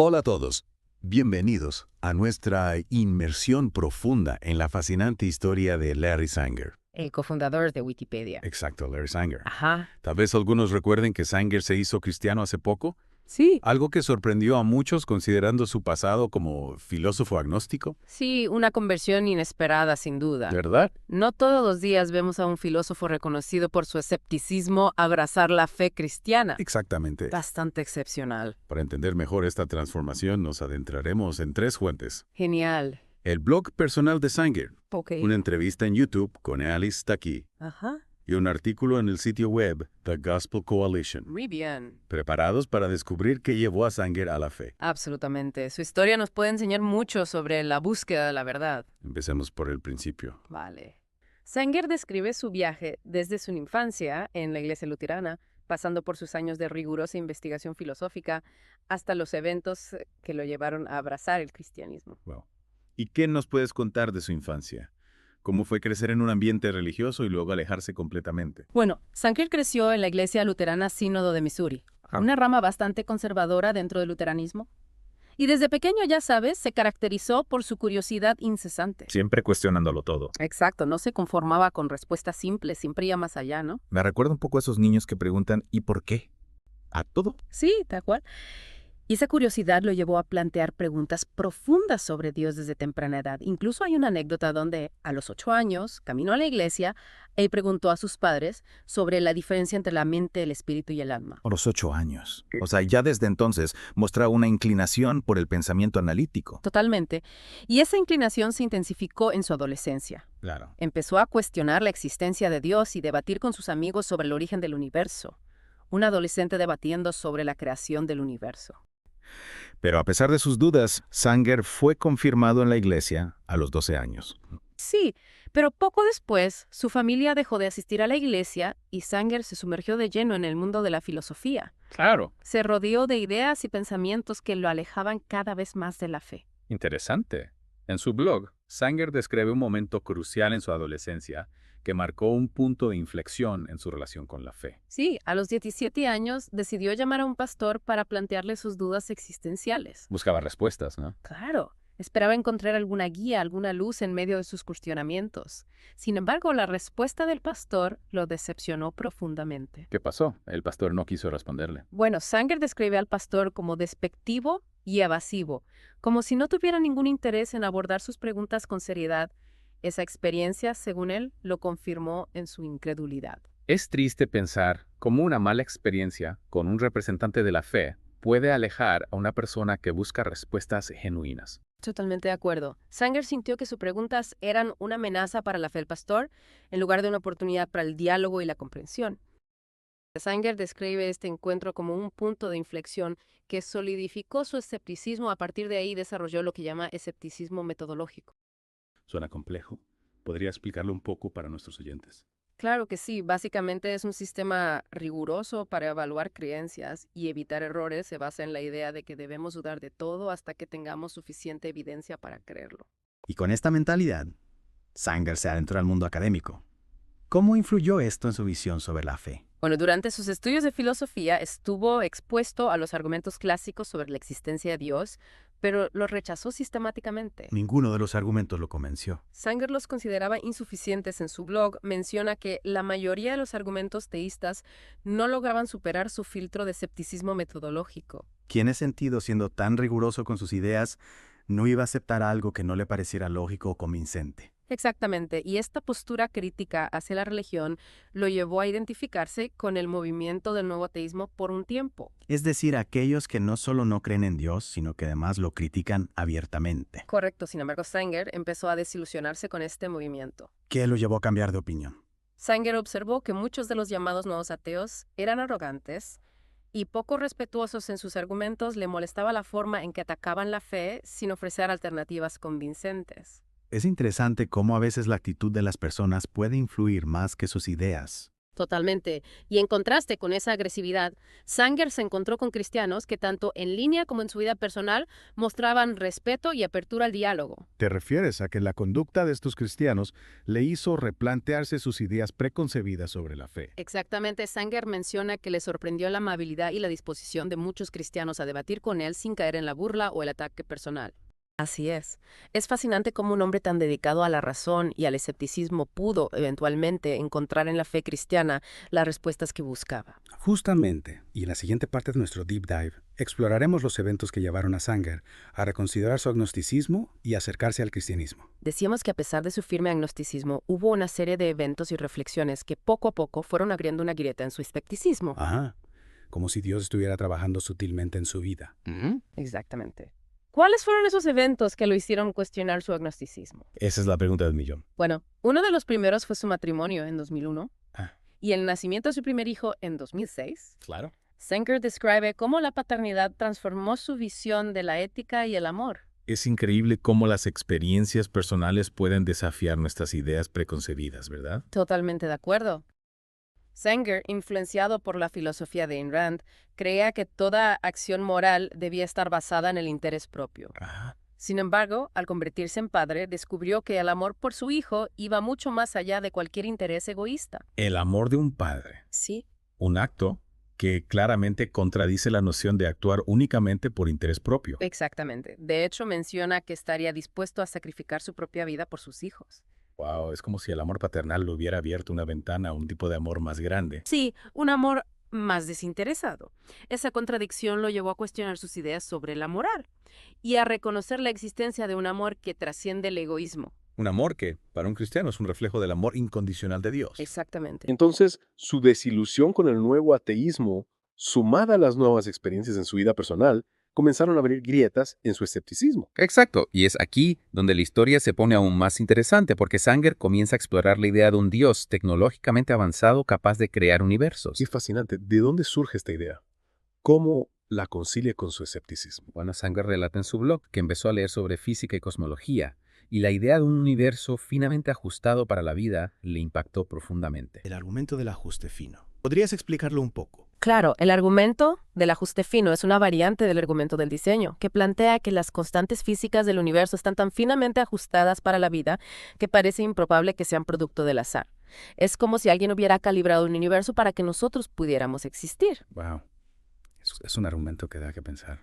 Hola a todos. Bienvenidos a nuestra inmersión profunda en la fascinante historia de Larry Sanger. El cofundador de Wikipedia. Exacto, Larry Sanger. Ajá. Tal vez algunos recuerden que Sanger se hizo cristiano hace poco, Sí. algo que sorprendió a muchos considerando su pasado como filósofo agnóstico. Sí, una conversión inesperada, sin duda. ¿Verdad? No todos los días vemos a un filósofo reconocido por su escepticismo abrazar la fe cristiana. Exactamente. Bastante excepcional. Para entender mejor esta transformación nos adentraremos en tres fuentes. Genial. El blog personal de Sanger, Ok. una entrevista en YouTube con Alice Taki Ajá. y un artículo en el sitio web The Gospel Coalition. Muy bien. Preparados para descubrir qué llevó a Sanger a la fe. Absolutamente. Su historia nos puede enseñar mucho sobre la búsqueda de la verdad. Empecemos por el principio. Vale. Sanger describe su viaje desde su infancia en la iglesia luterana, pasando por sus años de rigurosa investigación filosófica, hasta los eventos que lo llevaron a abrazar el cristianismo. Wow. ¿Y qué nos puedes contar de su infancia? ¿Cómo fue crecer en un ambiente religioso y luego alejarse completamente? Bueno, Sanger creció en la iglesia luterana Sínodo de Missouri, una rama bastante conservadora dentro del luteranismo. Y desde pequeño, ya sabes, se caracterizó por su curiosidad incesante. Siempre cuestionándolo todo. Exacto, no se conformaba con respuestas simples, siempre iba más allá, ¿no? Me recuerda un poco a esos niños que preguntan ¿y por qué? A todo. Sí, tal cual. Y esa curiosidad lo llevó a plantear preguntas profundas sobre Dios desde temprana edad. Incluso hay una anécdota donde, a los 8 años, caminó a la iglesia y preguntó a sus padres sobre la diferencia entre la mente, el espíritu y el alma. A los 8 años. O sea, ya desde entonces mostraba una inclinación por el pensamiento analítico. Totalmente. Y esa inclinación se intensificó en su adolescencia. Claro. Empezó a cuestionar la existencia de Dios y debatir con sus amigos sobre el origen del universo. Un adolescente debatiendo sobre la creación del universo. Pero a pesar de sus dudas, Sanger fue confirmado en la iglesia a los 12 años. Sí, pero poco después, su familia dejó de asistir a la iglesia y Sanger se sumergió de lleno en el mundo de la filosofía. Claro. Se rodeó de ideas y pensamientos que lo alejaban cada vez más de la fe. Interesante. En su blog, Sanger describe un momento crucial en su adolescencia que marcó un punto de inflexión en su relación con la fe. Sí, a los 17 años decidió llamar a un pastor para plantearle sus dudas existenciales. Buscaba respuestas, ¿no? Claro, esperaba encontrar alguna guía, alguna luz en medio de sus cuestionamientos. Sin embargo, la respuesta del pastor lo decepcionó profundamente. ¿Qué pasó? El pastor no quiso responderle. Bueno, Sanger describe al pastor como despectivo y evasivo, como si no tuviera ningún interés en abordar sus preguntas con seriedad. Esa experiencia, según él, lo confirmó en su incredulidad. Es triste pensar cómo una mala experiencia con un representante de la fe puede alejar a una persona que busca respuestas genuinas. Totalmente de acuerdo. Sanger sintió que sus preguntas eran una amenaza para la fe del pastor, en lugar de una oportunidad para el diálogo y la comprensión. Sanger describe este encuentro como un punto de inflexión que solidificó su escepticismo. A partir de ahí desarrolló lo que llama escepticismo metodológico. Suena complejo. ¿Podría explicarlo un poco para nuestros oyentes? Claro que sí, básicamente es un sistema riguroso para evaluar creencias y evitar errores. Se basa en la idea de que debemos dudar de todo hasta que tengamos suficiente evidencia para creerlo. Y con esta mentalidad, Sanger se adentró al mundo académico. ¿Cómo influyó esto en su visión sobre la fe? Bueno, durante sus estudios de filosofía estuvo expuesto a los argumentos clásicos sobre la existencia de Dios, pero los rechazó sistemáticamente. Ninguno de los argumentos lo convenció. Sanger los consideraba insuficientes. En su blog menciona que la mayoría de los argumentos teístas no lograban superar su filtro de escepticismo metodológico. ¿Quién en sentido, siendo tan riguroso con sus ideas, no iba a aceptar algo que no le pareciera lógico o convincente? Exactamente, y esta postura crítica hacia la religión lo llevó a identificarse con el movimiento del nuevo ateísmo por un tiempo. Es decir, aquellos que no solo no creen en Dios, sino que además lo critican abiertamente. Correcto, sin embargo, Sanger empezó a desilusionarse con este movimiento. ¿Qué lo llevó a cambiar de opinión? Sanger observó que muchos de los llamados nuevos ateos eran arrogantes y poco respetuosos en sus argumentos. Le molestaba la forma en que atacaban la fe sin ofrecer alternativas convincentes. Es interesante cómo a veces la actitud de las personas puede influir más que sus ideas. Totalmente. Y en contraste con esa agresividad, Sanger se encontró con cristianos que tanto en línea como en su vida personal mostraban respeto y apertura al diálogo. ¿Te refieres a que la conducta de estos cristianos le hizo replantearse sus ideas preconcebidas sobre la fe? Exactamente, Sanger menciona que le sorprendió la amabilidad y la disposición de muchos cristianos a debatir con él sin caer en la burla o el ataque personal. Así es. Es fascinante cómo un hombre tan dedicado a la razón y al escepticismo pudo, eventualmente, encontrar en la fe cristiana las respuestas que buscaba. Justamente, y en la siguiente parte de nuestro Deep Dive, exploraremos los eventos que llevaron a Sanger a reconsiderar su agnosticismo y acercarse al cristianismo. Decíamos que a pesar de su firme agnosticismo, hubo una serie de eventos y reflexiones que poco a poco fueron abriendo una grieta en su escepticismo. Ajá, como si Dios estuviera trabajando sutilmente en su vida. Exactamente. ¿Cuáles fueron esos eventos que lo hicieron cuestionar su agnosticismo? Esa es la pregunta del millón. Bueno, uno de los primeros fue su matrimonio en 2001 Ah. y el nacimiento de su primer hijo en 2006. Claro. Sanger describe cómo la paternidad transformó su visión de la ética y el amor. Es increíble cómo las experiencias personales pueden desafiar nuestras ideas preconcebidas, ¿verdad? Totalmente de acuerdo. Sanger, influenciado por la filosofía de Ayn Rand, creía que toda acción moral debía estar basada en el interés propio. Ajá. Sin embargo, al convertirse en padre, descubrió que el amor por su hijo iba mucho más allá de cualquier interés egoísta. El amor de un padre, Sí, un acto que claramente contradice la noción de actuar únicamente por interés propio. exactamente. De hecho, menciona que estaría dispuesto a sacrificar su propia vida por sus hijos. Wow, es como si el amor paternal le hubiera abierto una ventana a un tipo de amor más grande. Sí, un amor más desinteresado. Esa contradicción lo llevó a cuestionar sus ideas sobre la moral y a reconocer la existencia de un amor que trasciende el egoísmo. Un amor que, para un cristiano, es un reflejo del amor incondicional de Dios. Exactamente. Entonces, su desilusión con el nuevo ateísmo, sumada a las nuevas experiencias en su vida personal, comenzaron a abrir grietas en su escepticismo. Exacto, y es aquí donde la historia se pone aún más interesante porque Sanger comienza a explorar la idea de un Dios tecnológicamente avanzado capaz de crear universos. Qué fascinante. ¿De dónde surge esta idea? ¿Cómo la concilia con su escepticismo? Bueno, Sanger relata en su blog que empezó a leer sobre física y cosmología, y la idea de un universo finamente ajustado para la vida le impactó profundamente. El argumento del ajuste fino. ¿Podrías explicarlo un poco? Claro, el argumento del ajuste fino es una variante del argumento del diseño, que plantea que las constantes físicas del universo están tan finamente ajustadas para la vida que parece improbable que sean producto del azar. Es como si alguien hubiera calibrado un universo para que nosotros pudiéramos existir. Wow. Es un argumento que da que pensar.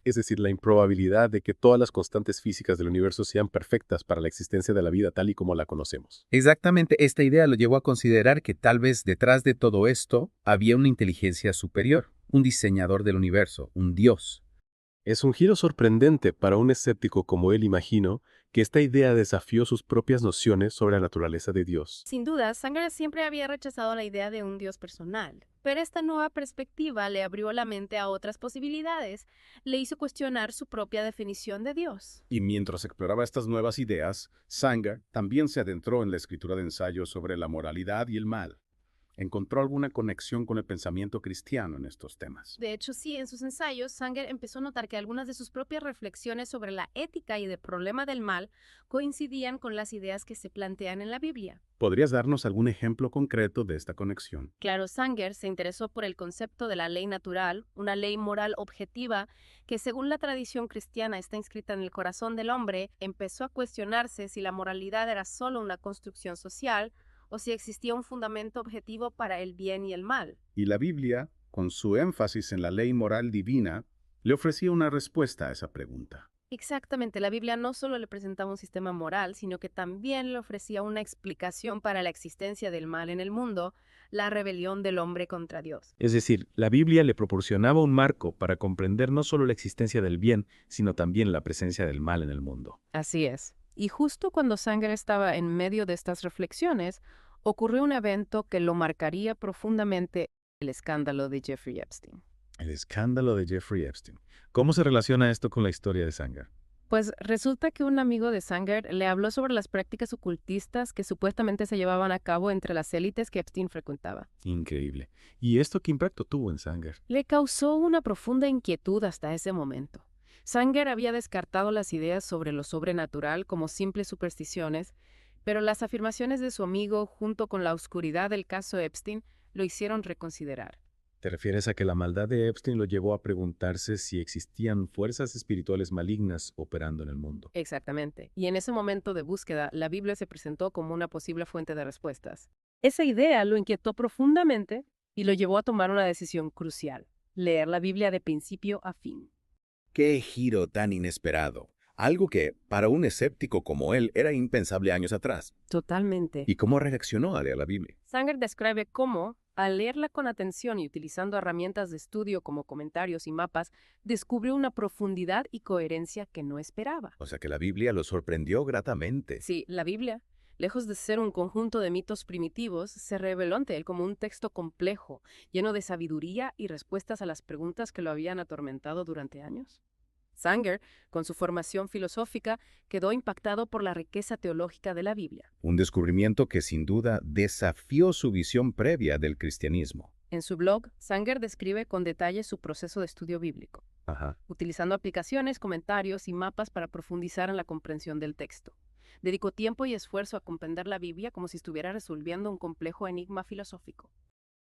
Es decir, la improbabilidad de que todas las constantes físicas del universo sean perfectas para la existencia de la vida tal y como la conocemos. Exactamente, esta idea lo llevó a considerar que tal vez detrás de todo esto había una inteligencia superior, un diseñador del universo, un Dios. Es un giro sorprendente para un escéptico como él, imagino, que esta idea desafió sus propias nociones sobre la naturaleza de Dios. Sin duda, Sanger siempre había rechazado la idea de un Dios personal, pero esta nueva perspectiva le abrió la mente a otras posibilidades, le hizo cuestionar su propia definición de Dios. Y mientras exploraba estas nuevas ideas, Sanger también se adentró en la escritura de ensayos sobre la moralidad y el mal. ¿Encontró alguna conexión con el pensamiento cristiano en estos temas? De hecho, sí, en sus ensayos, Sanger empezó a notar que algunas de sus propias reflexiones sobre la ética y el problema del mal coincidían con las ideas que se plantean en la Biblia. ¿Podrías darnos algún ejemplo concreto de esta conexión? Claro, Sanger se interesó por el concepto de la ley natural, una ley moral objetiva que según la tradición cristiana está inscrita en el corazón del hombre. Empezó a cuestionarse si la moralidad era solo una construcción social o si existía un fundamento objetivo para el bien y el mal. Y la Biblia, con su énfasis en la ley moral divina, le ofrecía una respuesta a esa pregunta. Exactamente, la Biblia no solo le presentaba un sistema moral, sino que también le ofrecía una explicación para la existencia del mal en el mundo, la rebelión del hombre contra Dios. Es decir, la Biblia le proporcionaba un marco para comprender no solo la existencia del bien, sino también la presencia del mal en el mundo. Así es. Y justo cuando Sanger estaba en medio de estas reflexiones, ocurrió un evento que lo marcaría profundamente: el escándalo de Jeffrey Epstein. El escándalo de Jeffrey Epstein. ¿Cómo se relaciona esto con la historia de Sanger? Pues resulta que un amigo de Sanger le habló sobre las prácticas ocultistas que supuestamente se llevaban a cabo entre las élites que Epstein frecuentaba. Increíble. ¿Y esto qué impacto tuvo en Sanger? Le causó una profunda inquietud hasta ese momento. Sanger había descartado las ideas sobre lo sobrenatural como simples supersticiones, Pero las afirmaciones de su amigo, junto con la oscuridad del caso Epstein, lo hicieron reconsiderar. ¿Te refieres a que la maldad de Epstein lo llevó a preguntarse si existían fuerzas espirituales malignas operando en el mundo? Exactamente. Y en ese momento de búsqueda, la Biblia se presentó como una posible fuente de respuestas. Esa idea lo inquietó profundamente y lo llevó a tomar una decisión crucial: leer la Biblia de principio a fin. ¡Qué giro tan inesperado! Algo que, para un escéptico como él, era impensable años atrás. Totalmente. ¿Y cómo reaccionó al leer la Biblia? Sanger describe cómo, al leerla con atención y utilizando herramientas de estudio como comentarios y mapas, descubrió una profundidad y coherencia que no esperaba. O sea que la Biblia lo sorprendió gratamente. Sí, la Biblia, lejos de ser un conjunto de mitos primitivos, se reveló ante él como un texto complejo, lleno de sabiduría y respuestas a las preguntas que lo habían atormentado durante años. Sanger, con su formación filosófica, quedó impactado por la riqueza teológica de la Biblia. Un descubrimiento que sin duda desafió su visión previa del cristianismo. En su blog, Sanger describe con detalle su proceso de estudio bíblico, Ajá. utilizando aplicaciones, comentarios y mapas para profundizar en la comprensión del texto. Dedicó tiempo y esfuerzo a comprender la Biblia como si estuviera resolviendo un complejo enigma filosófico.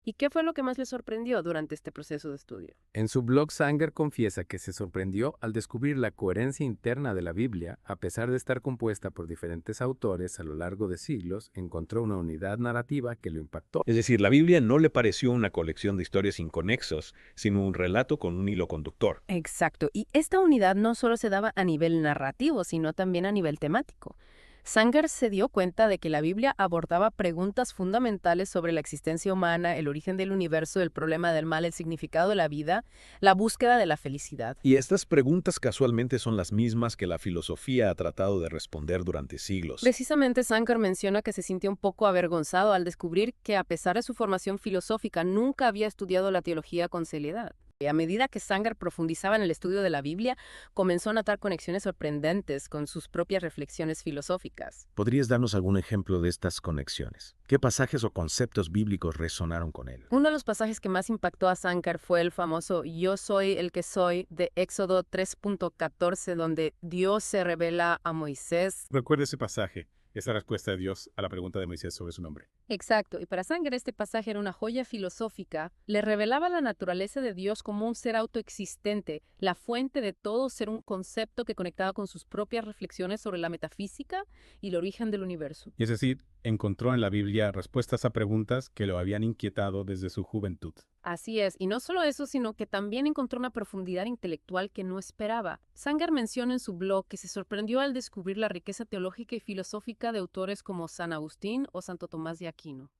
¿Y qué fue lo que más le sorprendió durante este proceso de estudio? En su blog, Sanger confiesa que se sorprendió al descubrir la coherencia interna de la Biblia. A pesar de estar compuesta por diferentes autores a lo largo de siglos, encontró una unidad narrativa que lo impactó. Es decir, la Biblia no le pareció una colección de historias inconexas, sino un relato con un hilo conductor. Exacto, y esta unidad no solo se daba a nivel narrativo, sino también a nivel temático. Sanger se dio cuenta de que la Biblia abordaba preguntas fundamentales sobre la existencia humana, el origen del universo, el problema del mal, el significado de la vida, la búsqueda de la felicidad. Y estas preguntas casualmente son las mismas que la filosofía ha tratado de responder durante siglos. Precisamente Sanger menciona que se sintió un poco avergonzado al descubrir que, a pesar de su formación filosófica, nunca había estudiado la teología con seriedad. A medida que Sanger profundizaba en el estudio de la Biblia, comenzó a notar conexiones sorprendentes con sus propias reflexiones filosóficas. ¿Podrías darnos algún ejemplo de estas conexiones? ¿Qué pasajes o conceptos bíblicos resonaron con él? Uno de los pasajes que más impactó a Sanger fue el famoso "Yo soy el que soy" de Éxodo 3.14, donde Dios se revela a Moisés. Recuerda ese pasaje, esa respuesta de Dios a la pregunta de Moisés sobre su nombre. Exacto, y para Sanger este pasaje era una joya filosófica. Le revelaba la naturaleza de Dios como un ser autoexistente, la fuente de todo, ser un concepto que conectaba con sus propias reflexiones sobre la metafísica y el origen del universo. Y es decir, encontró en la Biblia respuestas a preguntas que lo habían inquietado desde su juventud. Así es, y no solo eso, sino que también encontró una profundidad intelectual que no esperaba. Sanger menciona en su blog que se sorprendió al descubrir la riqueza teológica y filosófica de autores como San Agustín o Santo Tomás de Aquino.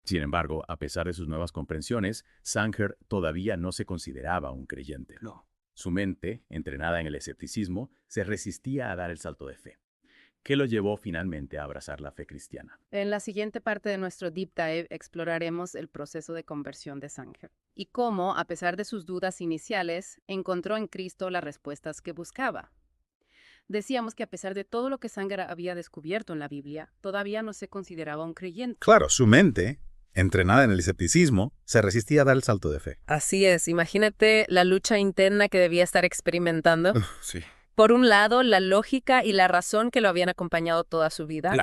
Sin embargo, a pesar de sus nuevas comprensiones, Sanger todavía no se consideraba un creyente. No. Su mente, entrenada en el escepticismo, se resistía a dar el salto de fe. ¿Qué lo llevó finalmente a abrazar la fe cristiana? En la siguiente parte de nuestro Deep Dive exploraremos el proceso de conversión de Sanger y cómo, a pesar de sus dudas iniciales, encontró en Cristo las respuestas que buscaba. Decíamos que a pesar de todo lo que Sanger había descubierto en la Biblia, todavía no se consideraba un creyente. Claro, su mente, entrenada en el escepticismo, se resistía a dar el salto de fe. Así es, imagínate la lucha interna que debía estar experimentando. Sí. Por un lado, la lógica y la razón que lo habían acompañado toda su vida.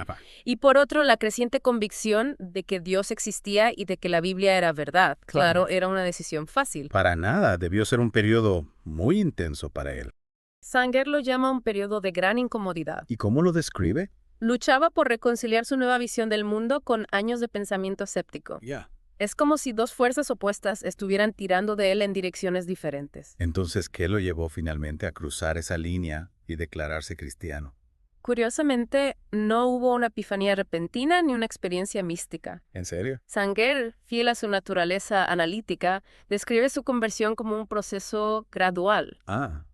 Y por otro, la creciente convicción de que Dios existía y de que la Biblia era verdad. Claro, era una decisión fácil. Para nada, debió ser un periodo muy intenso para él. Sanger lo llama un periodo de gran incomodidad. ¿Y cómo lo describe? Luchaba por reconciliar su nueva visión del mundo con años de pensamiento escéptico. Es como si dos fuerzas opuestas estuvieran tirando de él en direcciones diferentes. Entonces, ¿qué lo llevó finalmente a cruzar esa línea y declararse cristiano? Curiosamente, no hubo una epifanía repentina ni una experiencia mística. ¿En serio? Sanger, fiel a su naturaleza analítica, describe su conversión como un proceso gradual,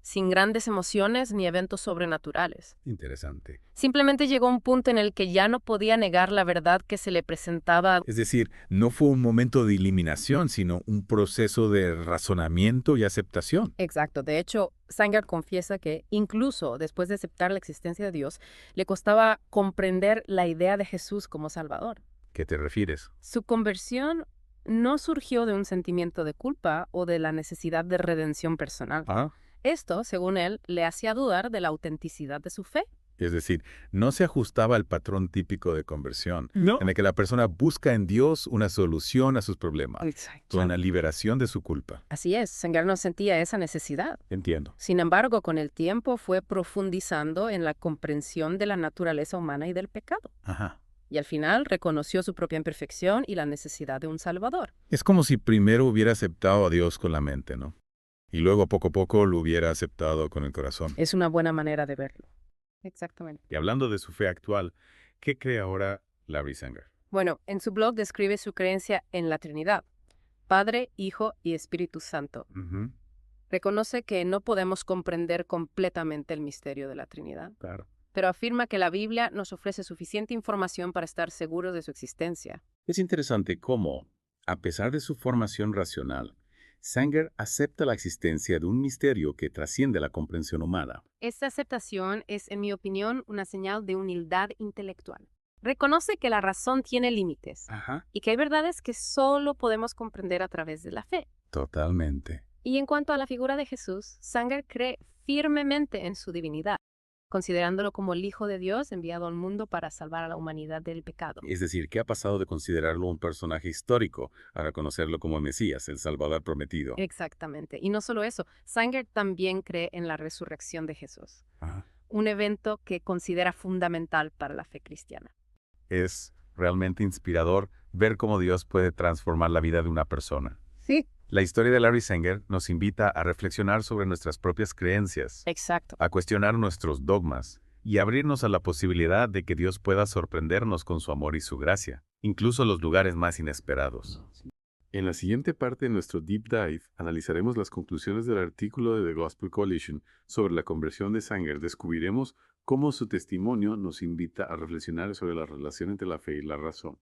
sin grandes emociones ni eventos sobrenaturales. Interesante. Simplemente llegó a un punto en el que ya no podía negar la verdad que se le presentaba. Es decir, no fue un momento de eliminación, sino un proceso de razonamiento y aceptación. Exacto. De hecho, Sanger confiesa que, incluso después de aceptar la existencia de Dios, le costaba comprender la idea de Jesús como Salvador. ¿Qué te refieres? Su conversión no surgió de un sentimiento de culpa o de la necesidad de redención personal. Esto, según él, le hacía dudar de la autenticidad de su fe. Es decir, no se ajustaba al patrón típico de conversión, No. en el que la persona busca en Dios una solución a sus problemas, Exacto. una liberación de su culpa. Así es, Sanger no sentía esa necesidad. Entiendo. Sin embargo, con el tiempo fue profundizando en la comprensión de la naturaleza humana y del pecado. Ajá. Y al final reconoció su propia imperfección y la necesidad de un Salvador. Es como si primero hubiera aceptado a Dios con la mente, ¿no? Y luego poco a poco lo hubiera aceptado con el corazón. Es una buena manera de verlo. Exactamente. Y hablando de su fe actual, ¿qué cree ahora Larry Sanger? Bueno, en su blog describe su creencia en la Trinidad, Padre, Hijo y Espíritu Santo. Ujú, Reconoce que no podemos comprender completamente el misterio de la Trinidad, claro. pero afirma que la Biblia nos ofrece suficiente información para estar seguros de su existencia. Es interesante cómo, a pesar de su formación racional, Sanger acepta la existencia de un misterio que trasciende la comprensión humana. Esta aceptación es, en mi opinión, una señal de humildad intelectual. Reconoce que la razón tiene límites Ajá. y que hay verdades que solo podemos comprender a través de la fe. Totalmente. Y en cuanto a la figura de Jesús, Sanger cree firmemente en su divinidad, considerándolo como el Hijo de Dios enviado al mundo para salvar a la humanidad del pecado. Es decir, que ha pasado de considerarlo un personaje histórico a reconocerlo como el Mesías, el Salvador prometido. Exactamente. Y no solo eso, Sanger también cree en la resurrección de Jesús, Ajá. un evento que considera fundamental para la fe cristiana. Es realmente inspirador ver cómo Dios puede transformar la vida de una persona. Sí. La historia de Larry Sanger nos invita a reflexionar sobre nuestras propias creencias, Exacto. a cuestionar nuestros dogmas y abrirnos a la posibilidad de que Dios pueda sorprendernos con su amor y su gracia, incluso en los lugares más inesperados. En la siguiente parte de nuestro Deep Dive, analizaremos las conclusiones del artículo de The Gospel Coalition sobre la conversión de Sanger. Descubriremos cómo su testimonio nos invita a reflexionar sobre la relación entre la fe y la razón.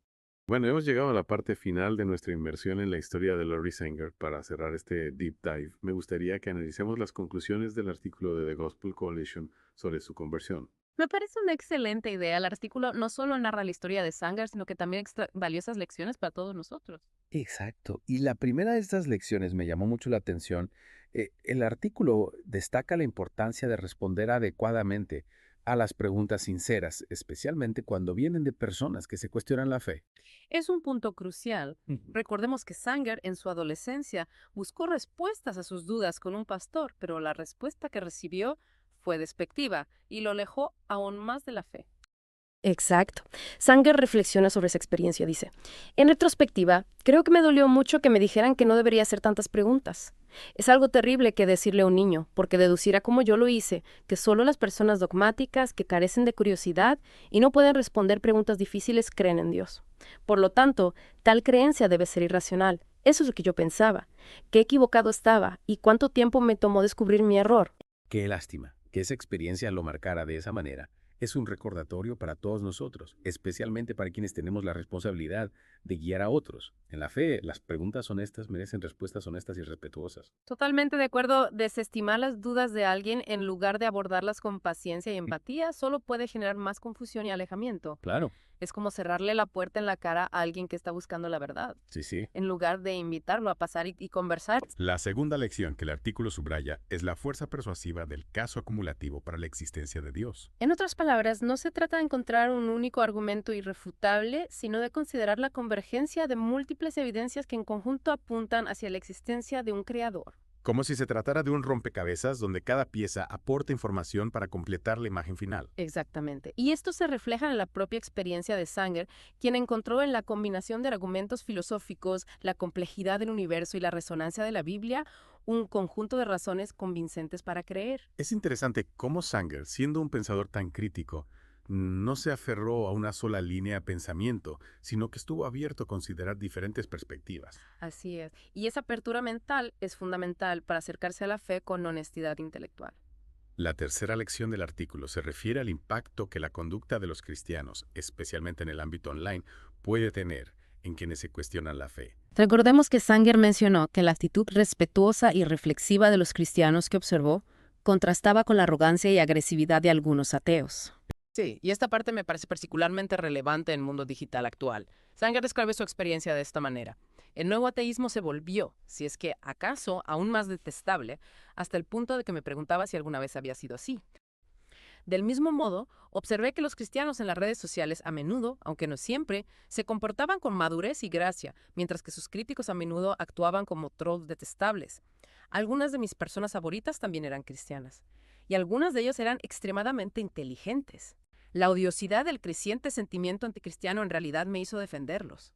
Bueno, hemos llegado a la parte final de nuestra inmersión en la historia de Larry Sanger. Para cerrar este Deep Dive, me gustaría que analicemos las conclusiones del artículo de The Gospel Coalition sobre su conversión. Me parece una excelente idea. El artículo no solo narra la historia de Sanger, sino que también extrae valiosas lecciones para todos nosotros. Exacto. Y la primera de estas lecciones me llamó mucho la atención. El artículo destaca la importancia de responder adecuadamente a las preguntas sinceras, especialmente cuando vienen de personas que se cuestionan la fe. Es un punto crucial. Recordemos que Sanger en su adolescencia buscó respuestas a sus dudas con un pastor, pero la respuesta que recibió fue despectiva y lo alejó aún más de la fe. Exacto. Sanger reflexiona sobre esa experiencia, dice: en retrospectiva, creo que me dolió mucho que me dijeran que no debería hacer tantas preguntas. Es algo terrible que decirle a un niño, porque deducirá como yo lo hice, que solo las personas dogmáticas, que carecen de curiosidad y no pueden responder preguntas difíciles, creen en Dios. Por lo tanto, tal creencia debe ser irracional. Eso es lo que yo pensaba. Qué equivocado estaba y cuánto tiempo me tomó descubrir mi error. Qué lástima que esa experiencia lo marcara de esa manera. Es un recordatorio para todos nosotros, especialmente para quienes tenemos la responsabilidad de guiar a otros. En la fe, las preguntas honestas merecen respuestas honestas y respetuosas. Totalmente de acuerdo. Desestimar las dudas de alguien en lugar de abordarlas con paciencia y empatía solo puede generar más confusión y alejamiento. Claro. Es como cerrarle la puerta en la cara a alguien que está buscando la verdad, Sí. en lugar de invitarlo a pasar y conversar. La segunda lección que el artículo subraya es la fuerza persuasiva del caso acumulativo para la existencia de Dios. En otras palabras, no se trata de encontrar un único argumento irrefutable, sino de considerar la convergencia de múltiples evidencias que en conjunto apuntan hacia la existencia de un creador. Como si se tratara de un rompecabezas donde cada pieza aporta información para completar la imagen final. Exactamente. Y esto se refleja en la propia experiencia de Sanger, quien encontró en la combinación de argumentos filosóficos, la complejidad del universo y la resonancia de la Biblia, un conjunto de razones convincentes para creer. Es interesante cómo Sanger, siendo un pensador tan crítico, no se aferró a una sola línea de pensamiento, sino que estuvo abierto a considerar diferentes perspectivas. Así es. Y esa apertura mental es fundamental para acercarse a la fe con honestidad intelectual. La tercera lección del artículo se refiere al impacto que la conducta de los cristianos, especialmente en el ámbito online, puede tener en quienes se cuestionan la fe. Recordemos que Sanger mencionó que la actitud respetuosa y reflexiva de los cristianos que observó contrastaba con la arrogancia y agresividad de algunos ateos. Sí, y esta parte me parece particularmente relevante en el mundo digital actual. Sanger describe su experiencia de esta manera. El nuevo ateísmo se volvió, si es que acaso, aún más detestable, hasta el punto de que me preguntaba si alguna vez había sido así. Del mismo modo, observé que los cristianos en las redes sociales a menudo, aunque no siempre, se comportaban con madurez y gracia, mientras que sus críticos a menudo actuaban como trolls detestables. Algunas de mis personas favoritas también eran cristianas, y algunas de ellas eran extremadamente inteligentes. La odiosidad del creciente sentimiento anticristiano en realidad me hizo defenderlos.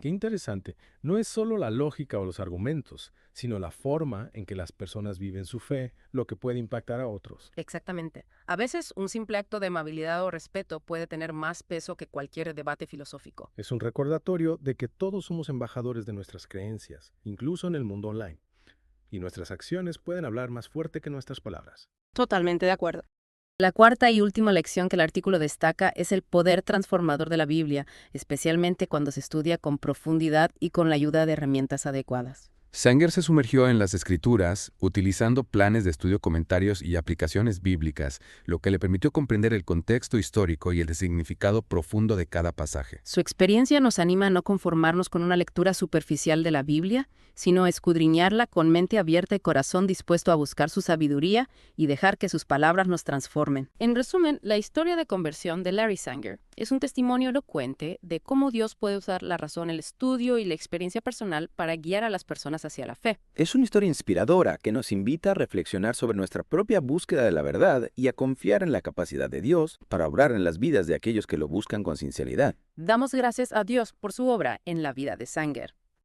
Qué interesante. No es solo la lógica o los argumentos, sino la forma en que las personas viven su fe, lo que puede impactar a otros. Exactamente. A veces un simple acto de amabilidad o respeto puede tener más peso que cualquier debate filosófico. Es un recordatorio de que todos somos embajadores de nuestras creencias, incluso en el mundo online. Y nuestras acciones pueden hablar más fuerte que nuestras palabras. Totalmente de acuerdo. La cuarta y última lección que el artículo destaca es el poder transformador de la Biblia, especialmente cuando se estudia con profundidad y con la ayuda de herramientas adecuadas. Sanger se sumergió en las Escrituras utilizando planes de estudio, comentarios y aplicaciones bíblicas, lo que le permitió comprender el contexto histórico y el significado profundo de cada pasaje. Su experiencia nos anima a no conformarnos con una lectura superficial de la Biblia, sino a escudriñarla con mente abierta y corazón dispuesto a buscar su sabiduría y dejar que sus palabras nos transformen. En resumen, la historia de conversión de Larry Sanger es un testimonio elocuente de cómo Dios puede usar la razón, el estudio y la experiencia personal para guiar a las personas hacia la fe. Es una historia inspiradora que nos invita a reflexionar sobre nuestra propia búsqueda de la verdad y a confiar en la capacidad de Dios para obrar en las vidas de aquellos que lo buscan con sinceridad. Damos gracias a Dios por su obra en la vida de Sanger.